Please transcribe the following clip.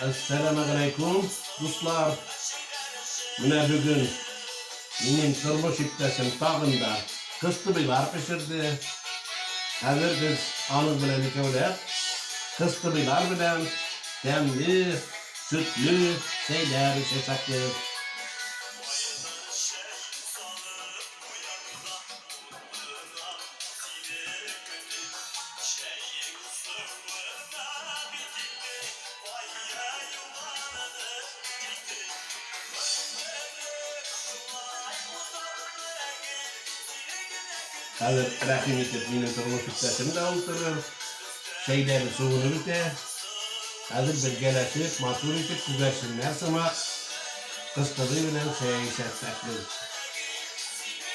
Assalamualaikum dostlar. Mine bugün benim turmuş iptaşım tağında kıstı biber pişirdi. Hazır biz anız bilen ikevler kıstı biber bilen demli, sütlü şeyler içesaklı. Hazır rahim itip benim turmuş iptaşım da oturur. Şeyleri suyunu biter. Hazır bir gelecek matur itip güversinler samak. Kıstı bilen şey içesaklı.